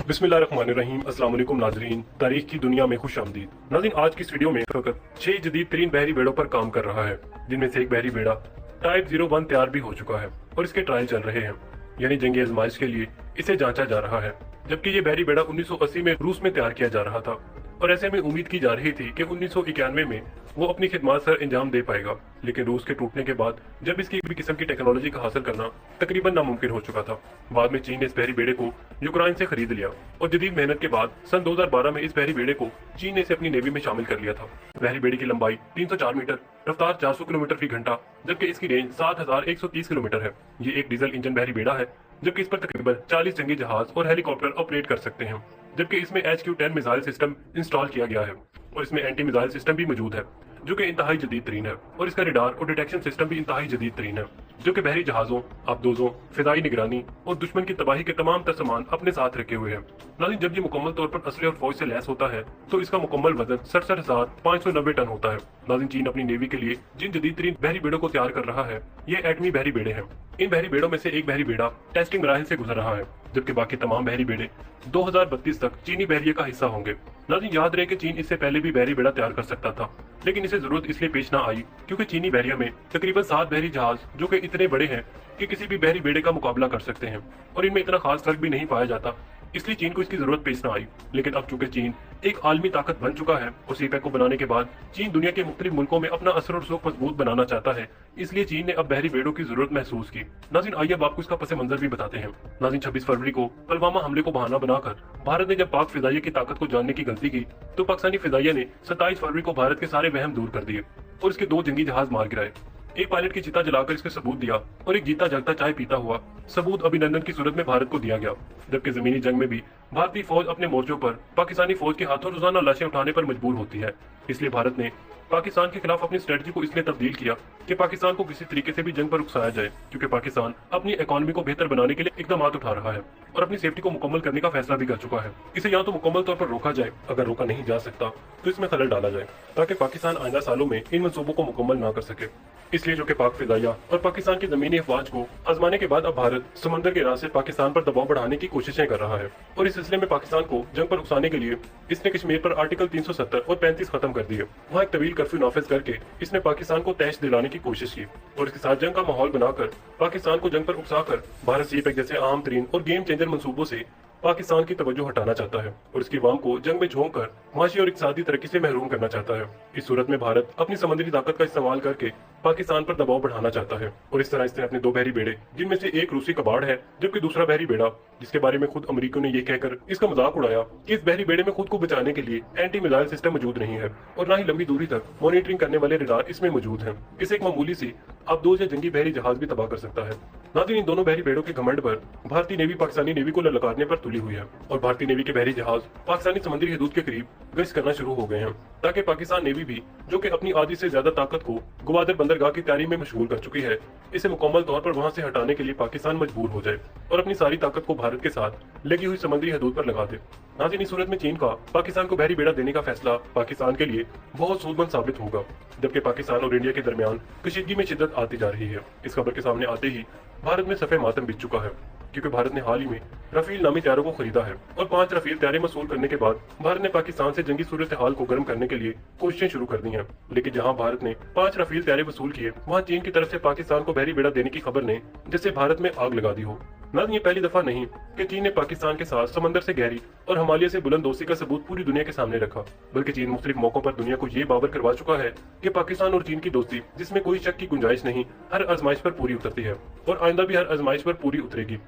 बिस्मिल्लाहिर्रहमानिर्रहीम। अस्सलाम वालेकुम नाजरीन, तारीख की दुनिया में खुश आमदीद। नाज़रीन, आज की इस वीडियो में फकत 6 जदीद तरीन बहरी बेड़ों पर काम कर रहा है, जिनमें से एक बहरी बेड़ा टाइप 01 तैयार भी हो चुका है और इसके ट्रायल चल रहे हैं, यानी जंगी आजमाइश के लिए इसे जांचा जा रहा है। जबकि ये बहरी बेड़ा 1980 में रूस में तैयार किया जा रहा था और ऐसे में उम्मीद की जा रही थी कि 1991 में वो अपनी खिदमत सर अंजाम दे पाएगा। लेकिन रूस के टूटने के बाद जब इसकी भी किस्म की टेक्नोलॉजी का हासिल करना तकरीबन नामुमकिन हो चुका था, बाद में चीन ने इस बहरी बेड़े को यूक्रेन से खरीद लिया और जदीद मेहनत के बाद सन 2012 में इस बहरी बेड़े को चीन ने इसे अपनी नेवी में शामिल कर लिया था। बहरी बेड़े की लंबाई 304 मीटर, रफ्तार 400 किलोमीटर फी घंटा, जबकि इसकी रेंज 7130 किलोमीटर है। ये एक डीजल इंजन बहरी बेड़ा है, जबकि इस पर तकरीबन 40 जंगी जहाज और हेलीकॉप्टर ऑपरेट कर सकते हैं। जबकि इसमें HQ-10 मिसाइल सिस्टम इंस्टॉल किया गया है और इसमें एंटी मिसाइल सिस्टम भी मौजूद है, जो कि इंतहाई जदीद तरीन है, और इसका रडार और डिटेक्शन सिस्टम भी इंतहाई जदीद तरीन है, जो कि बहरी जहाजों, आबदोजों, फिजाई निगरानी और दुश्मन की तबाही के तमाम तर सामान अपने साथ रखे हुए हैं। नाज़रीन, जब ये मुकम्मल तौर पर असले और फौज से लैस होता है तो इसका मुकम्मल वजन 67,590 टन होता है। नाज़रीन, चीन अपनी नेवी के लिए जिन जदीद तरीन बहरी बेड़ों को तैयार कर रहा है, ये एटमी बहरी बेड़े हैं। इन बहरी बेड़ों में से एक बहरी बेड़ा टेस्टिंग मराहिल से गुजर रहा है, जबकि बाकी तमाम बहरी बेड़े 2032 तक चीनी बहरिया का हिस्सा होंगे। नाज़रीन, याद रहे कि चीन इससे पहले भी बहरी बेड़ा तैयार कर सकता था, लेकिन इसे जरूरत इसलिए पेश ना आई क्योंकि चीनी बहरिया में तकरीबन 7 बहरी जहाज, जो कि इतने बड़े हैं कि किसी भी बहरी बेड़े का मुकाबला कर सकते हैं, और इनमें इतना खास फर्क भी नहीं पाया जाता, इसलिए चीन को इसकी जरूरत पेश ना आई। लेकिन अब चूंकि चीन एक आलमी ताकत बन चुका है और सीपैक को बनाने के बाद चीन दुनिया के मुख्तलिफ मुल्कों में अपना असर और रसूख मजबूत बनाना चाहता है, इसलिए चीन ने अब बहरी बेड़ों की जरूरत महसूस की। नाज़रीन, आइए अब आपको इसका पस मंजर भी बताते हैं। नाज़रीन, 26 फरवरी को पुलवामा हमले को बहाना बनाकर भारत ने जब पाक फिजाइया की ताकत को जानने की गलती की, तो पाकिस्तानी फिजाइया ने 27 फरवरी को भारत के सारे वहम दूर कर दिए और इसके 2 जंगी जहाज मार गिराए। एक पायलट की चिता जलाकर इसके सबूत दिया और एक जीता जगता चाय पीता हुआ सबूत अभिनंदन की सूरत में भारत को दिया गया। जबकि जमीनी जंग में भी भारतीय फौज अपने मोर्चों पर पाकिस्तानी फौज के हाथों रोजाना लाशें उठाने पर मजबूर होती है, इसलिए भारत ने पाकिस्तान के खिलाफ अपनी स्ट्रेटजी को इसलिए तब्दील किया कि पाकिस्तान को किसी तरीके से भी जंग पर उकसाया जाए, क्योंकि पाकिस्तान अपनी इकोनॉमी को बेहतर बनाने के लिए इकदाम उठा रहा है और अपनी सेफ्टी को मुकम्मल करने का फैसला भी कर चुका है। इसे या तो मुकम्मल तौर पर रोका जाए, अगर रोका नहीं जा सकता तो इसमें खलल डाला जाए ताकि पाकिस्तान आइंदा सालों में इन मंसूबों को मुकम्मल ना कर सके। इसलिए जो कि पाक फिजाइया और पाकिस्तान की जमीनी अफवाज को आजमाने के बाद अब भारत समंदर के रास्ते पाकिस्तान पर दबाव बढ़ाने की कोशिशें कर रहा है, और इस सिलसिले में पाकिस्तान को जंग पर उकसाने के लिए इसने कश्मीर पर आर्टिकल 370 और 35 खत्म कर दिए। वहाँ एक तवील कर्फ्यू नाफिज करके इसने पाकिस्तान को तैश दिलाने की कोशिश की और इसके साथ जंग का माहौल बनाकर पाकिस्तान को जंग पर उकसाकर भारत सीपैक जैसे अहम तरीन और गेम चेंजर मंसूबों से पाकिस्तान की तवज्जो हटाना चाहता है और इसकी अवाम को जंग में झोंक कर माशी और इक्तिसादी तरक्की से महरूम करना चाहता है। इस सूरत में भारत अपनी समुद्री ताकत का इस्तेमाल करके पाकिस्तान पर दबाव बढ़ाना चाहता है, और इस तरह इसने अपने 2 बहरी बेड़े, जिनमें से एक रूसी कबाड़ है जबकि दूसरा बहरी बेड़ा, जिसके बारे में खुद अमेरिका ने यह कहकर इसका मजाक उड़ाया कि इस बहरी बेड़े में खुद को बचाने के लिए एंटी मिसाइल सिस्टम मौजूद नहीं है और न ही लंबी दूरी तक मॉनिटरिंग करने वाले रडार इसमें मौजूद हैं। इसे एक मामूली सी आबदोज या जंगी बहरी जहाज भी तबाह कर सकता है। नाज़रीन, इन दोनों बहरी बेड़ों के घमंड पर भारतीय नेवी पाकिस्तानी नेवी को ललकारने पर तुली हुई है और भारतीय नेवी के बहरी जहाज पाकिस्तानी समुद्री हदूद के करीब गश्त करना शुरू हो गए हैं, ताकि पाकिस्तान नेवी भी, जो कि अपनी आधी से ज्यादा ताकत को ग्वादर बंदरगाह की तैयारी में मशगूल कर चुकी है, इसे मुकम्मल तौर पर वहां से हटाने के लिए पाकिस्तान मजबूर हो जाए और अपनी सारी ताकत को भारत के साथ लगी हुई समुद्री हदूद पर लगा दे। नाज़रीन, इस सूरत में चीन का पाकिस्तान को बहरी बेड़ा देने का फैसला पाकिस्तान के लिए बहुत सूदमंद साबित होगा, जबकि पाकिस्तान और इंडिया के दरमियान कशीदगी में शिद्दत आती जा रही है। इस खबर के सामने आते ही भारत में सफे मातम बिछ चुका है, क्योंकि भारत ने हाल ही में रफील नामी तैयारों को खरीदा है और 5 रफील तैयारे मसूल करने के बाद भारत ने पाकिस्तान से जंगी सूरत हाल को गर्म करने के लिए कोशिशें शुरू कर दी हैं। लेकिन जहां भारत ने 5 रफील तैयारे वसूल किए, वहां चीन की तरफ से पाकिस्तान को बहरी बेड़ा देने की खबर ने जैसे भारत में आग लगा दी हो। नाज़रीन, ये पहली दफा नहीं कि चीन ने पाकिस्तान के साथ समंदर से गहरी और हिमालय से बुलंद दोस्ती का सबूत पूरी दुनिया के सामने रखा, बल्कि चीन मुख्तलिफ मौकों पर दुनिया को ये बावर करवा चुका है कि पाकिस्तान और चीन की दोस्ती, जिसमें कोई शक की गुंजाइश नहीं, हर आजमाइश पर पूरी उतरती है और आइंदा भी हर आजमाइश पर पूरी उतरेगी।